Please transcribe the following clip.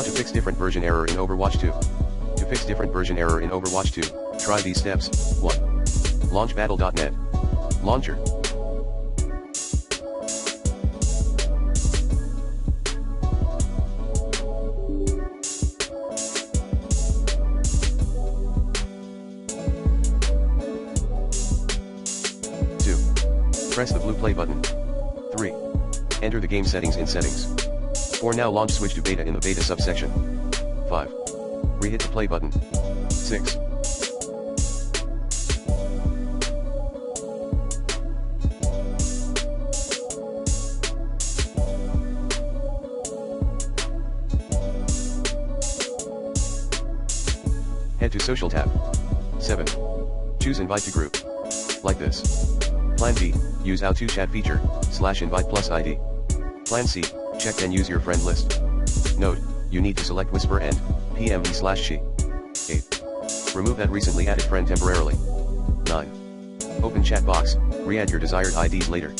How to fix different version error in Overwatch 2. To fix different version error in Overwatch 2, try these steps. 1. Launch battle.net. Launcher. Press the blue play button. 3. Enter the game settings in settings. 4. Now launch switch to beta in the beta subsection. 5. Re-hit the play button. 6. Head to social tab. 7. Choose invite to group. Like this. Plan B, use how to chat feature, /invite plus ID. Plan C, check and use your friend list. Note, you need to select whisper and PME/she. 8. Remove that recently added friend temporarily. 9. Open chat box, re-add your desired IDs later.